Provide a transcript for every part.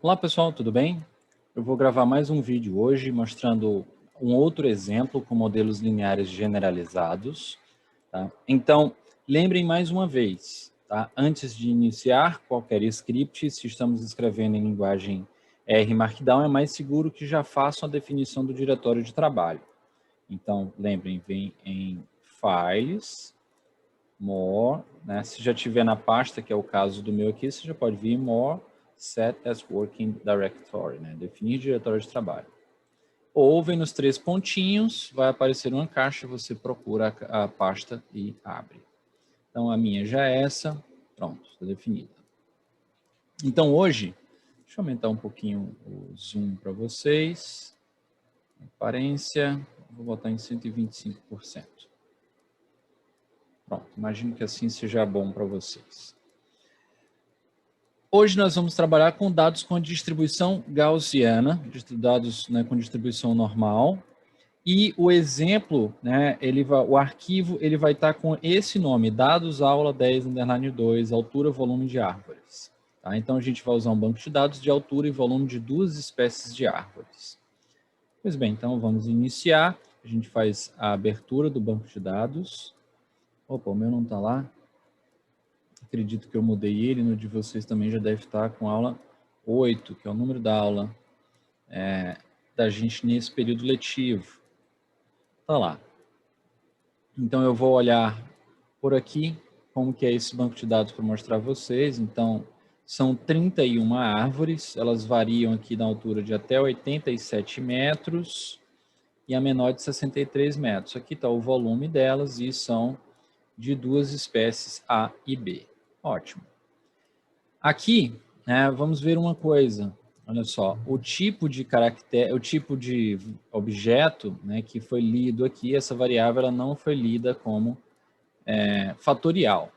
Olá pessoal, tudo bem? Eu vou gravar mais um vídeo hoje mostrando um outro exemplo com modelos lineares generalizados. Tá? Então, lembrem mais uma vez, tá? Antes de iniciar qualquer script, se estamos escrevendo em linguagem R Markdown, é mais seguro que já façam a definição do diretório de trabalho. Então, lembrem, vem em Files, More, né? Se já tiver na pasta, que é o caso do meu aqui, você já pode vir em More, Set as Working Directory, né? Definir diretório de trabalho. Ou vem nos três pontinhos, vai aparecer uma caixa, você procura a pasta e abre. Então, a minha já é essa, pronto, está definida. Então, hoje, deixa eu aumentar um pouquinho o zoom para vocês. Aparência, vou botar em 125%. Pronto, imagino que assim seja bom para vocês. Hoje nós vamos trabalhar com dados com distribuição gaussiana, dados, né, com distribuição normal. E o exemplo, né, o arquivo, ele vai estar com esse nome, dados aula 10_2, altura, volume de árvores. Tá? Então a gente vai usar um banco de dados de altura e volume de duas espécies de árvores. Pois bem, então vamos iniciar. A gente faz a abertura do banco de dados. Opa, o meu não está lá. Acredito que eu mudei ele, no de vocês também já deve estar com aula 8, que é o número da aula da gente nesse período letivo. Tá lá. Então eu vou olhar por aqui como que é esse banco de dados para mostrar a vocês. Então são 31 árvores, elas variam aqui na altura de até 87 metros e a menor de 63 metros. Aqui está o volume delas e são de duas espécies A e B. Ótimo. Aqui, né, vamos ver uma coisa. Olha só, o tipo de caractere, o tipo de objeto, né, que foi lido aqui, essa variável ela não foi lida como fatorial.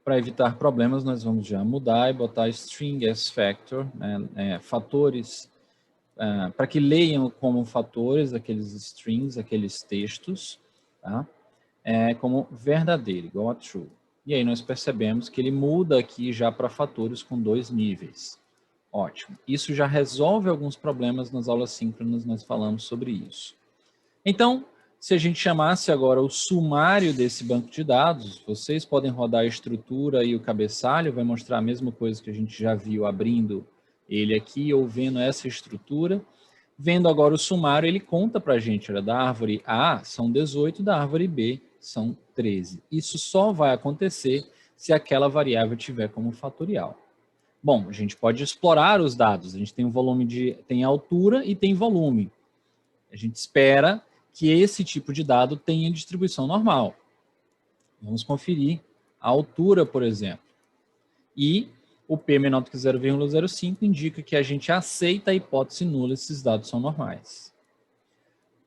Para evitar problemas, nós vamos já mudar e botar string as factor, né, fatores, para que leiam como fatores aqueles strings, aqueles textos, tá? Como verdadeiro, igual a true. E aí nós percebemos que ele muda aqui já para fatores com 2 níveis. Ótimo. Isso já resolve alguns problemas nas aulas síncronas, nós falamos sobre isso. Então, se a gente chamasse agora o sumário desse banco de dados, vocês podem rodar a estrutura e o cabeçalho, vai mostrar a mesma coisa que a gente já viu abrindo ele aqui, ou vendo essa estrutura. Vendo agora o sumário, ele conta para a gente, olha, da árvore A são 18, da árvore B são 13. Isso só vai acontecer se aquela variável tiver como fatorial. Bom, a gente pode explorar os dados, a gente tem um volume tem altura e tem volume. A gente espera que esse tipo de dado tenha distribuição normal. Vamos conferir a altura, por exemplo. E o P menor do que 0,05 indica que a gente aceita a hipótese nula, esses dados são normais.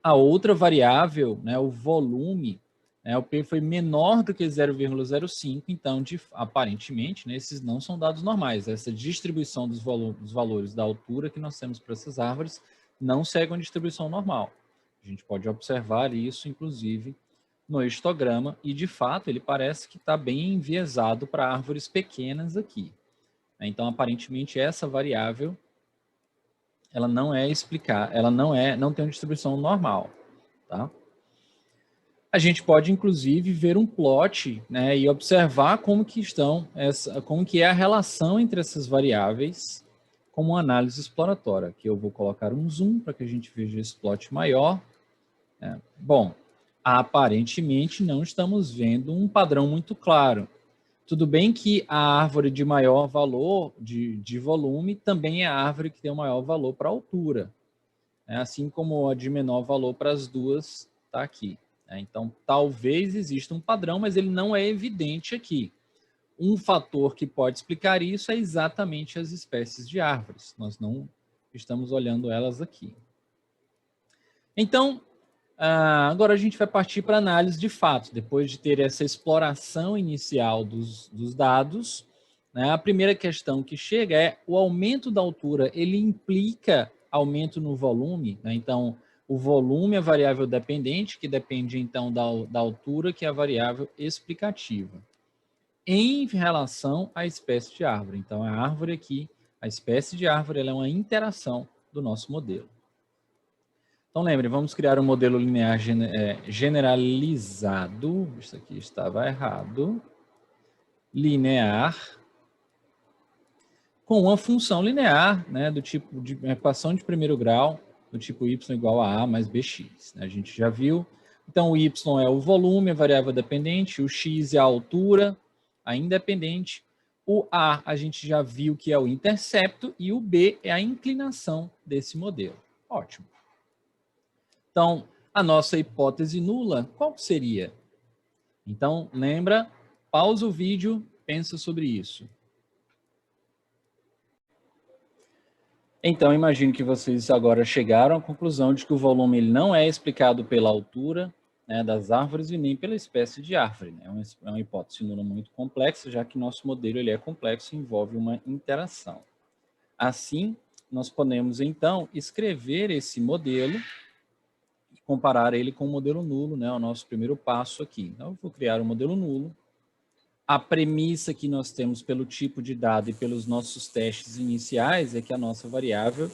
A outra variável, né, o volume, né, o P foi menor do que 0,05, então, aparentemente, né, esses não são dados normais. Essa distribuição dos valores da altura que nós temos para essas árvores não segue uma distribuição normal. A gente pode observar isso, inclusive, no histograma, e, de fato, ele parece que está bem enviesado para árvores pequenas aqui. Então, aparentemente, essa variável ela não é ela não tem uma distribuição normal, tá? A gente pode, inclusive, ver um plot, né, e observar como que é a relação entre essas variáveis como uma análise exploratória. Aqui eu vou colocar um zoom para que a gente veja esse plot maior. Bom, aparentemente não estamos vendo um padrão muito claro. Tudo bem que a árvore de maior valor de volume também é a árvore que tem o maior valor para altura, né? Assim como a de menor valor para as duas está aqui. Né? Então, talvez exista um padrão, mas ele não é evidente aqui. Um fator que pode explicar isso é exatamente as espécies de árvores. Nós não estamos olhando elas aqui. Então, agora a gente vai partir para a análise de fato. Depois de ter essa exploração inicial dos dados, né, a primeira questão que chega é o aumento da altura, ele implica aumento no volume? Né? Então, o volume é a variável dependente, que depende então da altura, que é a variável explicativa. Em relação à espécie de árvore. Então, a árvore aqui A espécie de árvore ela é uma interação do nosso modelo. Então, lembre, vamos criar um modelo linear generalizado. Isso aqui estava errado. Linear com uma função linear, né, do tipo de equação de primeiro grau, do tipo y igual a a mais bx. A gente já viu. Então, o y é o volume, a variável dependente, o x é a altura, a independente. O a gente já viu que é o intercepto e o b é a inclinação desse modelo. Ótimo. Então, a nossa hipótese nula, qual seria? Então, lembra, pausa o vídeo, pensa sobre isso. Então, imagino que vocês agora chegaram à conclusão de que o volume ele não é explicado pela altura, né, das árvores e nem pela espécie de árvore. Né? É uma hipótese nula muito complexa, já que nosso modelo ele é complexo e envolve uma interação. Assim, nós podemos, então, escrever esse modelo e comparar ele com o modelo nulo, né, o nosso primeiro passo aqui. Então, eu vou criar um modelo nulo. A premissa que nós temos pelo tipo de dado e pelos nossos testes iniciais é que a nossa variável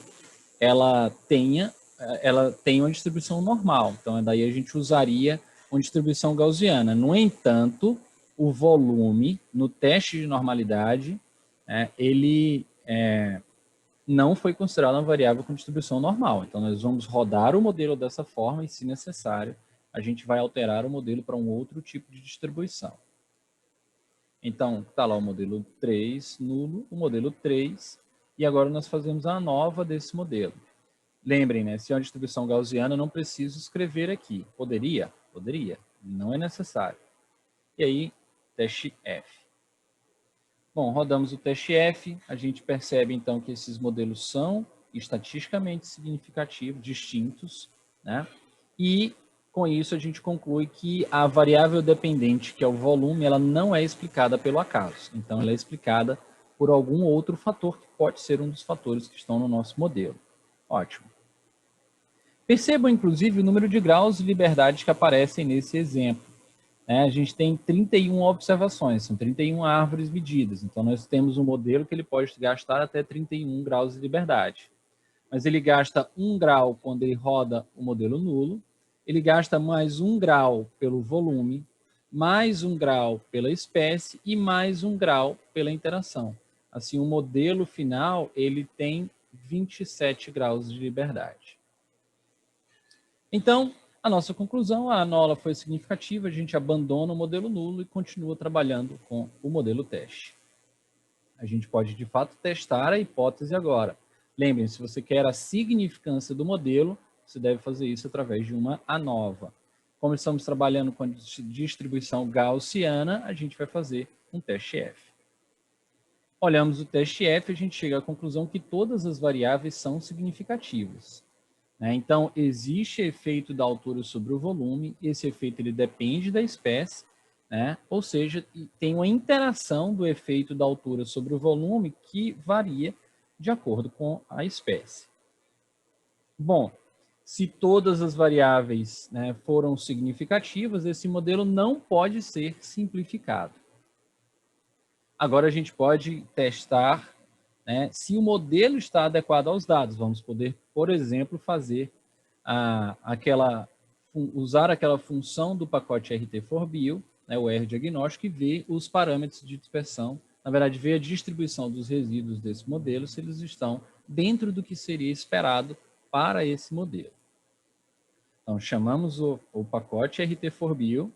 ela tem uma distribuição normal. Então, daí a gente usaria uma distribuição gaussiana. No entanto, o volume, no teste de normalidade, ele não foi considerado uma variável com distribuição normal. Então, nós vamos rodar o modelo dessa forma e, se necessário, a gente vai alterar o modelo para um outro tipo de distribuição. Então, está lá o modelo 3 nulo, o modelo 3, e agora nós fazemos a nova desse modelo. Lembrem, né, se é uma distribuição gaussiana, eu não preciso escrever aqui. Poderia? Poderia. Não é necessário. E aí, teste F. Bom, rodamos o teste F, a gente percebe então que esses modelos são estatisticamente significativos, distintos, né? E com isso a gente conclui que a variável dependente, que é o volume, ela não é explicada pelo acaso. Então ela é explicada por algum outro fator que pode ser um dos fatores que estão no nosso modelo. Ótimo. Percebam, inclusive, o número de graus de liberdade que aparecem nesse exemplo. A gente tem 31 observações, são 31 árvores medidas. Então, nós temos um modelo que ele pode gastar até 31 graus de liberdade. Mas ele gasta 1 grau quando ele roda o modelo nulo, ele gasta mais 1 grau pelo volume, mais 1 grau pela espécie e mais 1 grau pela interação. Assim, o modelo final ele tem 27 graus de liberdade. Então, a nossa conclusão, a anola foi significativa, a gente abandona o modelo nulo e continua trabalhando com o modelo teste. A gente pode, de fato, testar a hipótese agora. Lembrem-se, se você quer a significância do modelo, você deve fazer isso através de uma ANOVA. Como estamos trabalhando com a distribuição gaussiana, a gente vai fazer um teste F. Olhamos o teste F, a gente chega à conclusão que todas as variáveis são significativas. Então, existe efeito da altura sobre o volume, esse efeito ele depende da espécie, ou seja, tem uma interação do efeito da altura sobre o volume que varia de acordo com a espécie. Bom, se todas as variáveis foram significativas, esse modelo não pode ser simplificado. Agora a gente pode testar se o modelo está adequado aos dados. Vamos poder, por exemplo, fazer usar aquela função do pacote RT4Bio, o R diagnóstico, e ver os parâmetros de dispersão, na verdade, ver a distribuição dos resíduos desse modelo, se eles estão dentro do que seria esperado para esse modelo. Então, chamamos o pacote RT4Bio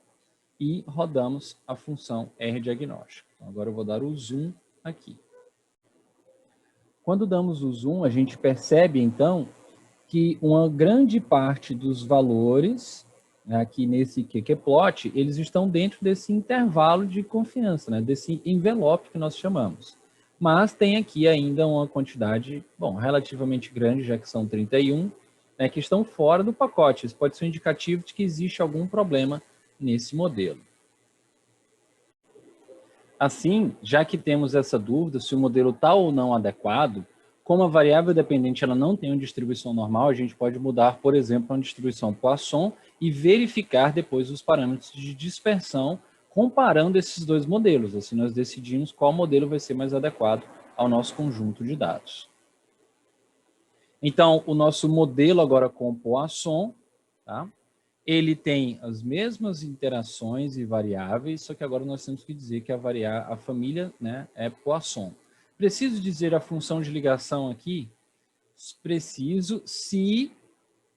e rodamos a função R diagnóstico. Então, agora eu vou dar o zoom aqui. Quando damos o zoom, a gente percebe, então, que uma grande parte dos valores, aqui nesse QQ-plot, eles estão dentro desse intervalo de confiança, desse envelope que nós chamamos. Mas tem aqui ainda uma quantidade, relativamente grande, já que são 31, que estão fora do pacote. Isso pode ser um indicativo de que existe algum problema nesse modelo. Assim, já que temos essa dúvida se o modelo está ou não adequado, como a variável dependente ela não tem uma distribuição normal, a gente pode mudar, por exemplo, uma distribuição Poisson e verificar depois os parâmetros de dispersão comparando esses dois modelos. Assim, nós decidimos qual modelo vai ser mais adequado ao nosso conjunto de dados. Então, o nosso modelo agora com Poisson, tá? Ele tem as mesmas interações e variáveis, só que agora nós temos que dizer que a família, né, é Poisson. Preciso dizer a função de ligação aqui? Preciso, se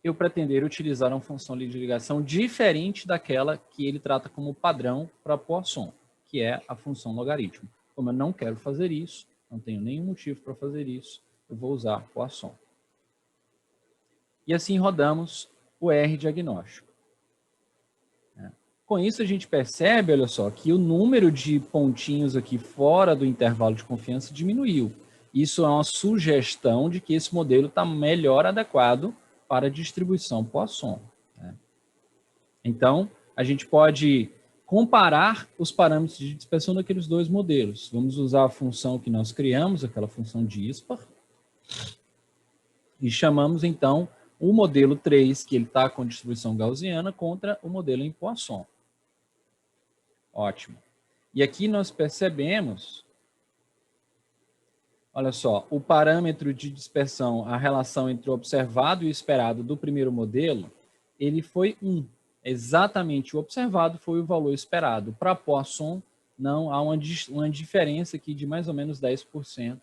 eu pretender utilizar uma função de ligação diferente daquela que ele trata como padrão para Poisson, que é a função logaritmo. Como eu não quero fazer isso, não tenho nenhum motivo para fazer isso, eu vou usar Poisson. E assim rodamos o R diagnóstico. Com isso a gente percebe, olha só, que o número de pontinhos aqui fora do intervalo de confiança diminuiu. Isso é uma sugestão de que esse modelo está melhor adequado para a distribuição Poisson. Então, a gente pode comparar os parâmetros de dispersão daqueles dois modelos. Vamos usar a função que nós criamos, aquela função dispar, e chamamos, então, o modelo 3, que ele está com distribuição gaussiana, contra o modelo em Poisson. Ótimo. E aqui nós percebemos, olha só, o parâmetro de dispersão, a relação entre o observado e o esperado do primeiro modelo, ele foi 1. Exatamente o observado foi o valor esperado. Para Poisson, não há uma diferença aqui de mais ou menos 10%,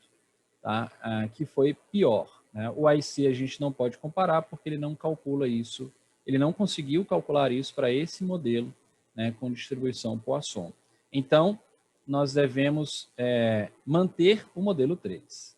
tá? Que foi pior. Né? O IC a gente não pode comparar porque ele não calcula isso, ele não conseguiu calcular isso para esse modelo, né, com distribuição Poisson. Então, nós devemos manter o modelo 3.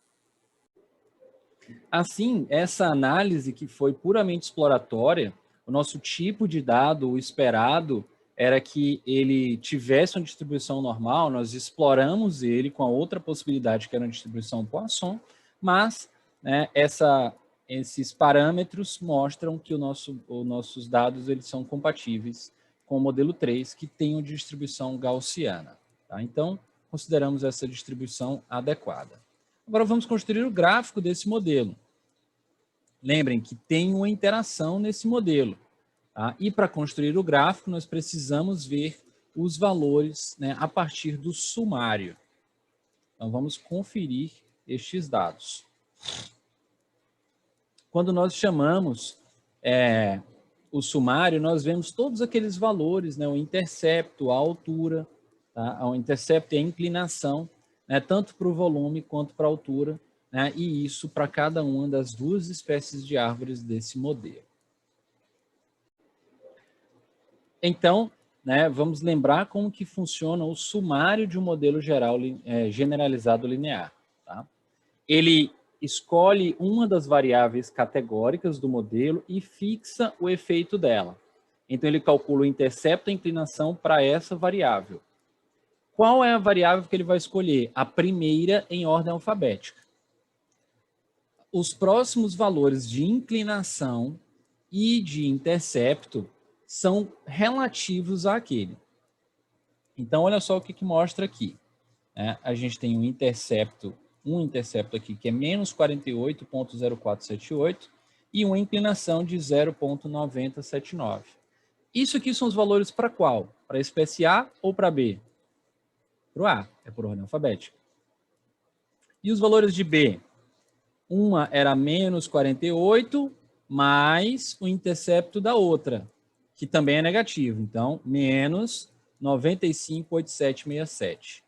Assim, essa análise que foi puramente exploratória, o nosso tipo de dado, o esperado, era que ele tivesse uma distribuição normal, nós exploramos ele com a outra possibilidade, que era uma distribuição Poisson, mas né, esses parâmetros mostram que os nossos dados eles são compatíveis com o modelo 3, que tem uma distribuição gaussiana. Tá? Então, consideramos essa distribuição adequada. Agora vamos construir o gráfico desse modelo. Lembrem que tem uma interação nesse modelo. Tá? E para construir o gráfico, nós precisamos ver os valores, né, a partir do sumário. Então, vamos conferir estes dados. Quando nós chamamos o sumário, nós vemos todos aqueles valores, né, o intercepto, a altura, tá? O intercepto e a inclinação, né, tanto para o volume quanto para a altura, né, e isso para cada uma das duas espécies de árvores desse modelo. Então, né, vamos lembrar como que funciona o sumário de um modelo geral generalizado linear. Tá? Ele escolhe uma das variáveis categóricas do modelo e fixa o efeito dela. Então, ele calcula o intercepto e a inclinação para essa variável. Qual é a variável que ele vai escolher? A primeira em ordem alfabética. Os próximos valores de inclinação e de intercepto são relativos àquele. Então, olha só o que mostra aqui. A gente tem um intercepto aqui que é menos 48,0478 e uma inclinação de 0,9079. Isso aqui são os valores para qual? Para a espécie A ou para B? Para o A, é por ordem alfabética. E os valores de B? Uma era menos 48 mais o intercepto da outra, que também é negativo. Então, menos 95,8767.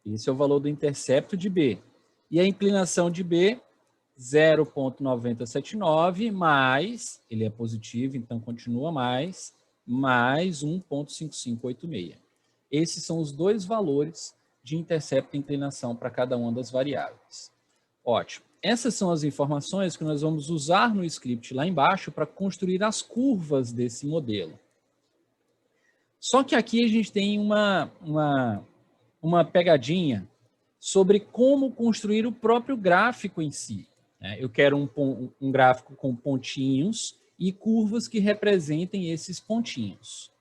Esse é o valor do intercepto de B. E a inclinação de B, 0,9079, mais, ele é positivo, então continua mais 1,5586. Esses são os dois valores de intercepto e inclinação para cada uma das variáveis. Ótimo. Essas são as informações que nós vamos usar no script lá embaixo para construir as curvas desse modelo. Só que aqui a gente tem uma pegadinha sobre como construir o próprio gráfico em si. Eu quero um gráfico com pontinhos e curvas que representem esses pontinhos.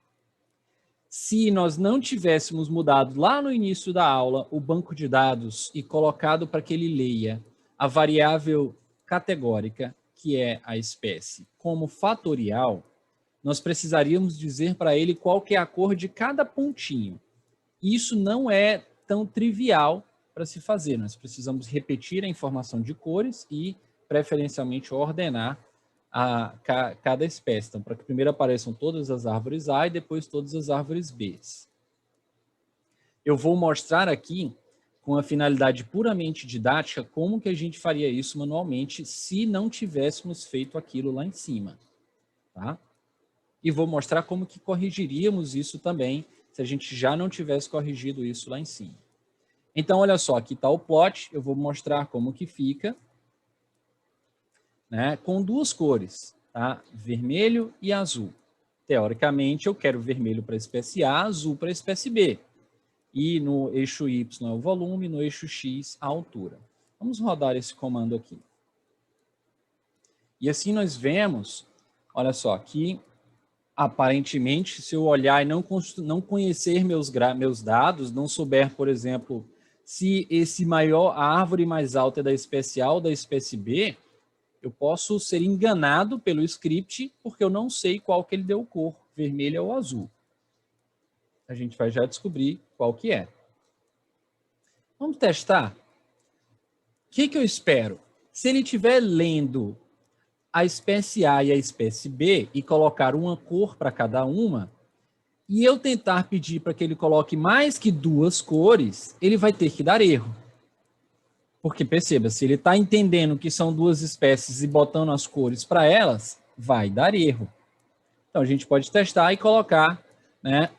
Se nós não tivéssemos mudado lá no início da aula o banco de dados e colocado para que ele leia a variável categórica, que é a espécie, como fatorial, nós precisaríamos dizer para ele qual que é a cor de cada pontinho. Isso não é tão trivial para se fazer. Nós precisamos repetir a informação de cores e, preferencialmente, ordenar cada espécie. Então, para que primeiro apareçam todas as árvores A e depois todas as árvores B. Eu vou mostrar aqui, com a finalidade puramente didática, como que a gente faria isso manualmente se não tivéssemos feito aquilo lá em cima. Tá? E vou mostrar como que corrigiríamos isso também, se a gente já não tivesse corrigido isso lá em cima. Então, olha só, aqui está o plot, eu vou mostrar como que fica, né, com duas cores, tá? Vermelho e azul. Teoricamente, eu quero vermelho para a espécie A, azul para a espécie B. E no eixo Y é o volume, no eixo X a altura. Vamos rodar esse comando aqui. E assim nós vemos, olha só, que aparentemente, se eu olhar e não conhecer meus dados, não souber, por exemplo, se a árvore mais alta é da espécie A ou da espécie B, eu posso ser enganado pelo script porque eu não sei qual que ele deu cor, vermelha ou azul. A gente vai já descobrir qual que é. Vamos testar? O que eu espero? Se ele estiver lendo a espécie A e a espécie B e colocar uma cor para cada uma, e eu tentar pedir para que ele coloque mais que duas cores, ele vai ter que dar erro. Porque, perceba, se ele está entendendo que são duas espécies e botando as cores para elas, vai dar erro. Então, a gente pode testar e colocar, né,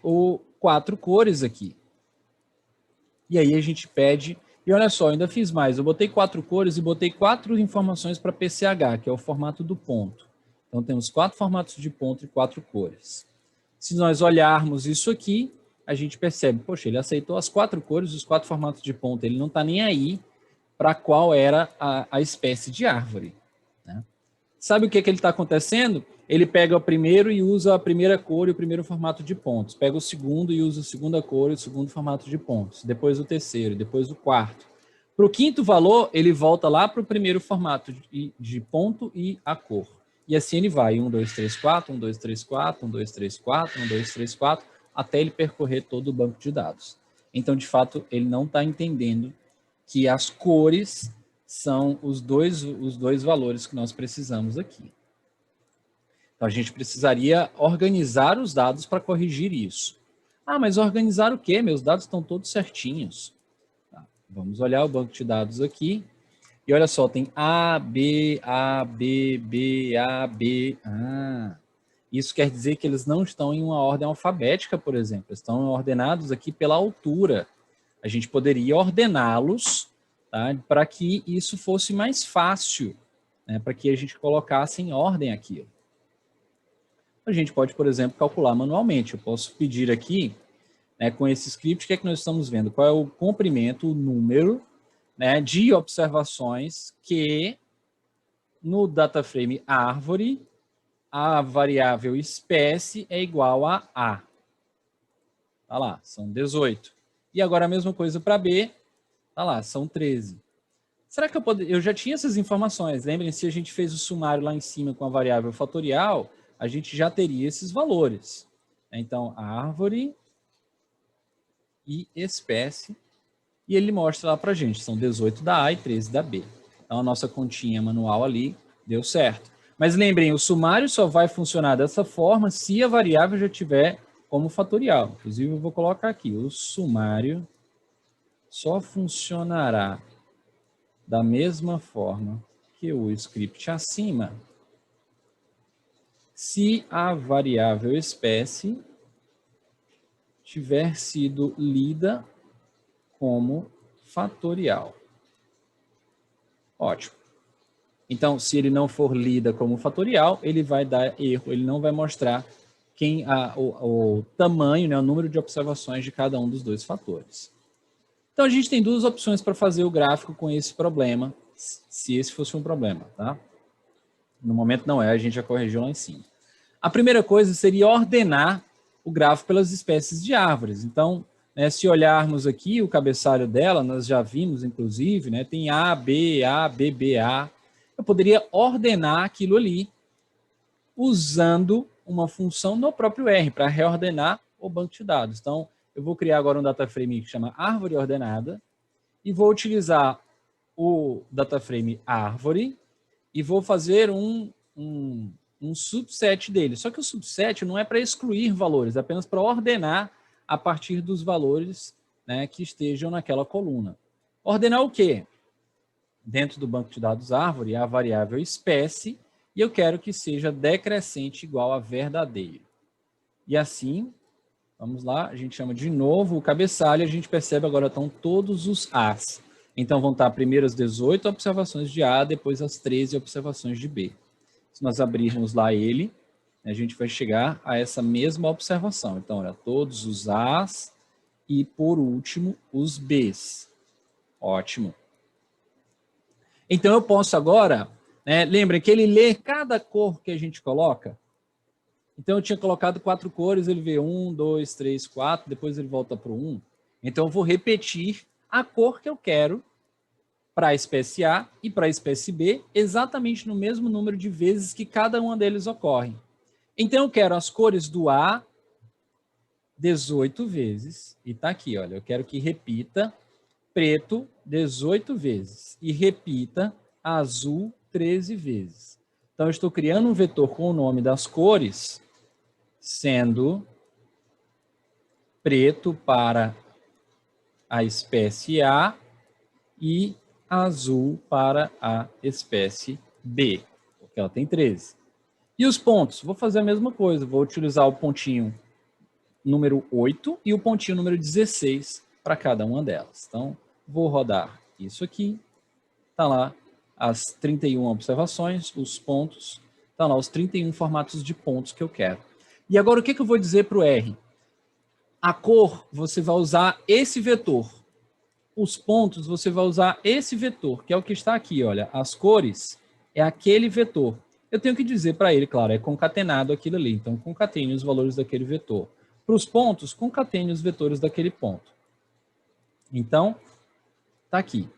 4 cores aqui. E aí a gente pede, e olha só, eu ainda fiz mais, eu botei 4 cores e botei 4 informações para PCH, que é o formato do ponto. Então temos 4 formatos de ponto e 4 cores. Se nós olharmos isso aqui, a gente percebe, poxa, ele aceitou as 4 cores, os 4 formatos de ponto, ele não está nem aí para qual era a espécie de árvore, né? Sabe o que ele está acontecendo? Ele pega o primeiro e usa a primeira cor e o primeiro formato de pontos. Pega o segundo e usa a segunda cor e o segundo formato de pontos. Depois o terceiro, depois o quarto. Para o quinto valor, ele volta lá para o primeiro formato de ponto e a cor. E assim ele vai, 1, 2, 3, 4, 1, 2, 3, 4, 1, 2, 3, 4, 1, 2, 3, 4, até ele percorrer todo o banco de dados. Então, de fato, ele não está entendendo que as cores são os dois valores que nós precisamos aqui. Então, a gente precisaria organizar os dados para corrigir isso. Ah, mas organizar o quê? Meus dados estão todos certinhos. Tá, vamos olhar o banco de dados aqui. E olha só, tem A, B, A, B, B, A, B. Isso quer dizer que eles não estão em uma ordem alfabética, por exemplo. Estão ordenados aqui pela altura. A gente poderia ordená-los, tá, para que isso fosse mais fácil, né, para que a gente colocasse em ordem aquilo. A gente pode, por exemplo, calcular manualmente. Eu posso pedir aqui, né, com esse script, o que é que nós estamos vendo? Qual é o comprimento, o número, né, de observações que no data frame árvore, a variável espécie é igual a A. Tá lá, são 18. E agora a mesma coisa para B, tá lá, são 13. Será que eu já tinha essas informações? Lembrem-se, a gente fez o sumário lá em cima com a variável fatorial, a gente já teria esses valores. Então, árvore e espécie, e ele mostra lá para a gente, são 18 da A e 13 da B. Então, a nossa continha manual ali deu certo. Mas lembrem, o sumário só vai funcionar dessa forma se a variável já tiver como fatorial. Inclusive, eu vou colocar aqui, o sumário só funcionará da mesma forma que o script acima se a variável espécie tiver sido lida como fatorial. Ótimo. Então, se ele não for lida como fatorial, ele vai dar erro, ele não vai mostrar o tamanho, né, o número de observações de cada um dos dois fatores. Então, a gente tem duas opções para fazer o gráfico com esse problema, se esse fosse um problema, tá? No momento não é, a gente já corrigiu lá em cima. A primeira coisa seria ordenar o gráfico pelas espécies de árvores. Então, né, se olharmos aqui o cabeçalho dela, nós já vimos, inclusive, né, tem A, B, B, A. Eu poderia ordenar aquilo ali usando uma função no próprio R para reordenar o banco de dados. Então, eu vou criar agora um data frame que chama árvore ordenada e vou utilizar o DataFrame árvore e vou fazer um subset dele. Só que o subset não é para excluir valores, é apenas para ordenar a partir dos valores, né, que estejam naquela coluna. Ordenar o quê? Dentro do banco de dados árvore, a variável espécie, e eu quero que seja decrescente igual a verdadeiro. E assim, vamos lá, a gente chama de novo o cabeçalho, a gente percebe agora estão todos os As. Então vão estar primeiro as 18 observações de A, depois as 13 observações de B. Se nós abrirmos lá ele, a gente vai chegar a essa mesma observação. Então, olha, todos os As e, por último, os Bs. Ótimo. Então, eu posso agora, né, lembra que ele lê cada cor que a gente coloca? Então, eu tinha colocado 4 cores, ele vê 1, 2, 3, 4, depois ele volta para o 1. Então, eu vou repetir a cor que eu quero para a espécie A e para a espécie B, exatamente no mesmo número de vezes que cada uma deles ocorre. Então, eu quero as cores do A 18 vezes, e está aqui, olha, eu quero que repita preto 18 vezes e repita azul 13 vezes. Então, eu estou criando um vetor com o nome das cores, sendo preto para a espécie A e azul para a espécie B, porque ela tem 13. E os pontos? Vou fazer a mesma coisa, vou utilizar o pontinho número 8 e o pontinho número 16 para cada uma delas. Então, vou rodar isso aqui, está lá as 31 observações, os pontos, está lá os 31 formatos de pontos que eu quero. E agora o que eu vou dizer para o R? A cor, você vai usar esse vetor. Os pontos, você vai usar esse vetor, que é o que está aqui, olha. As cores é aquele vetor. Eu tenho que dizer para ele, claro, é concatenado aquilo ali. Então, concatene os valores daquele vetor. Para os pontos, concatene os vetores daquele ponto. Então, está aqui.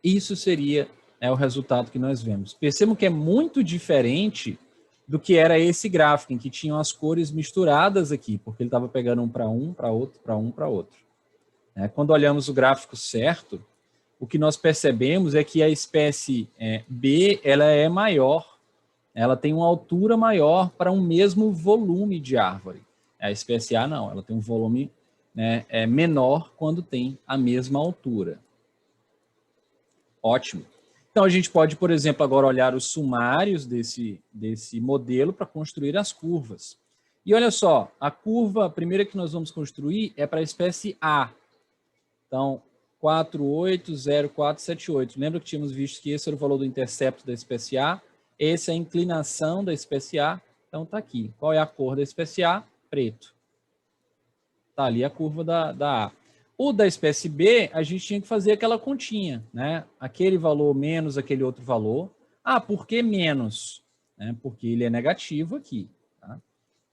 Isso seria o resultado que nós vemos. Percebam que é muito diferente do que era esse gráfico, em que tinham as cores misturadas aqui, porque ele estava pegando um para outro, para um, para outro. Quando olhamos o gráfico certo, o que nós percebemos é que a espécie B ela é maior, ela tem uma altura maior para um mesmo volume de árvore. A espécie A não, ela tem um volume, né, menor quando tem a mesma altura. Ótimo. Então, a gente pode, por exemplo, agora olhar os sumários desse modelo para construir as curvas. E olha só, a curva primeira que nós vamos construir é para a espécie A. Então, 480478. Lembra que tínhamos visto que esse era o valor do intercepto da espécie A? Essa é a inclinação da espécie A. Então, está aqui. Qual é a cor da espécie A? Preto. Está ali a curva da A. O da espécie B, a gente tinha que fazer aquela continha, né? Aquele valor menos aquele outro valor. Ah, por que menos? Porque ele é negativo aqui. Tá?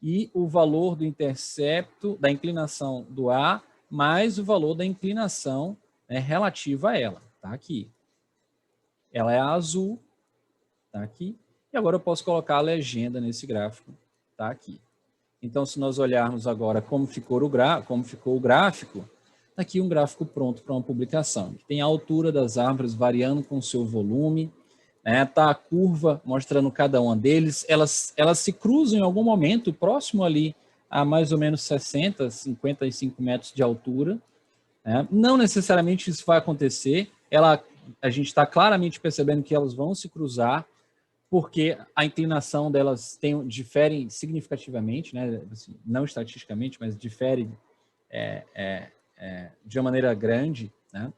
E o valor do intercepto, da inclinação do A, mais o valor da inclinação relativa a ela. Está aqui. Ela é azul. Está aqui. E agora eu posso colocar a legenda nesse gráfico. Está aqui. Então, se nós olharmos agora como ficou o gráfico, está aqui um gráfico pronto para uma publicação. Tem a altura das árvores variando com o seu volume, tá a curva mostrando cada uma deles. Elas se cruzam em algum momento, próximo ali a mais ou menos 60, 55 metros de altura. Não necessariamente isso vai acontecer. A gente está claramente percebendo que elas vão se cruzar, porque a inclinação delas difere significativamente, né? Assim, não estatisticamente, mas difere de uma maneira grande, né?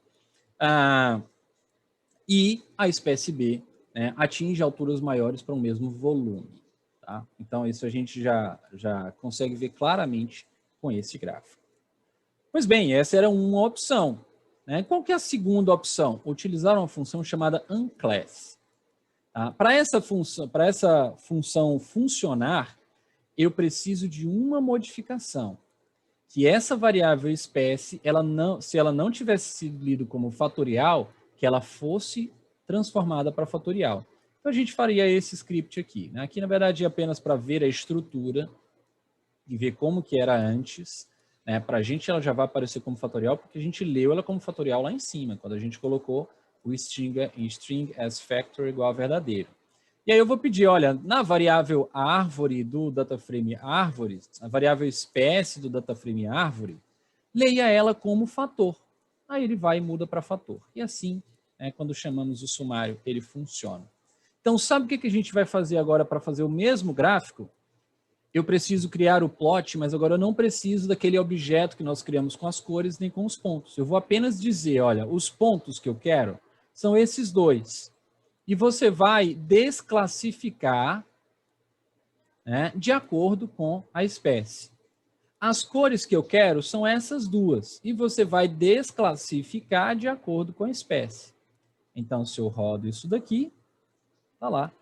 E a espécie B, né, atinge alturas maiores para o mesmo volume. Tá? Então, isso a gente já consegue ver claramente com esse gráfico. Pois bem, essa era uma opção. Né? Qual que é a segunda opção? Utilizar uma função chamada unclass. Tá? Para essa função funcionar, eu preciso de uma modificação. Que essa variável espécie, se ela não tivesse sido lida como fatorial, que ela fosse transformada para fatorial. Então, a gente faria esse script aqui. Né? Aqui, na verdade, é apenas para ver a estrutura e ver como que era antes. né? Para a gente ela já vai aparecer como fatorial, porque a gente leu ela como fatorial lá em cima, quando a gente colocou o string as factor igual a verdadeiro. E aí eu vou pedir, olha, na variável árvore do dataframe árvore, a variável espécie do dataframe árvore, leia ela como fator. Aí ele vai e muda para fator. E assim, quando chamamos o sumário, ele funciona. Então, sabe o que a gente vai fazer agora para fazer o mesmo gráfico? Eu preciso criar o plot, mas agora eu não preciso daquele objeto que nós criamos com as cores nem com os pontos. Eu vou apenas dizer, olha, os pontos que eu quero são esses dois. E você vai desclassificar, né, de acordo com a espécie. As cores que eu quero são essas duas. E você vai desclassificar de acordo com a espécie. Então, se eu rodo isso daqui, tá lá.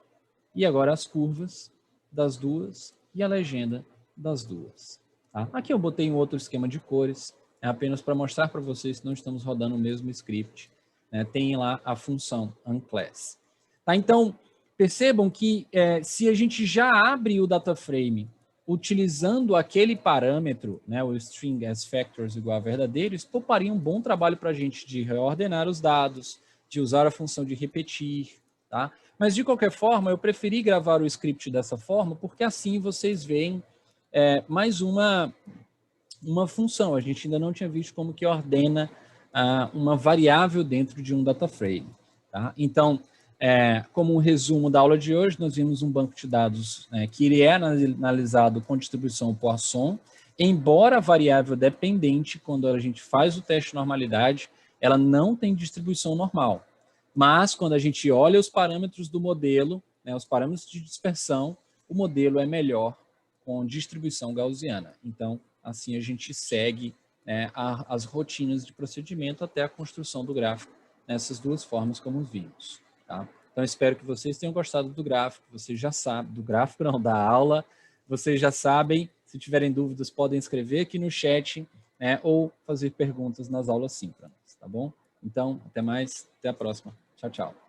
E agora as curvas das duas e a legenda das duas. Tá? Aqui eu botei um outro esquema de cores, é apenas para mostrar para vocês que não estamos rodando o mesmo script. Né? Tem lá a função unclass. Tá? Então, percebam que se a gente já abre o data frame utilizando aquele parâmetro, né, o string as factors igual a verdadeiro, isso pouparia um bom trabalho para a gente de reordenar os dados, de usar a função de repetir, tá? Mas, de qualquer forma, eu preferi gravar o script dessa forma, porque assim vocês veem mais uma função. A gente ainda não tinha visto como que ordena uma variável dentro de um data frame. Tá? Então, como um resumo da aula de hoje, nós vimos um banco de dados que ele é analisado com distribuição Poisson, embora a variável dependente, quando a gente faz o teste de normalidade, ela não tem distribuição normal. Mas, quando a gente olha os parâmetros do modelo, né, os parâmetros de dispersão, o modelo é melhor com distribuição gaussiana. Então, assim a gente segue as rotinas de procedimento até a construção do gráfico nessas duas formas como vimos. Tá? Então, espero que vocês tenham gostado do gráfico. Vocês já sabem, do gráfico não, da aula. Vocês já sabem. Se tiverem dúvidas, podem escrever aqui no chat, ou fazer perguntas nas aulas síncronas, tá bom? Então, até mais. Até a próxima. Tchau, tchau.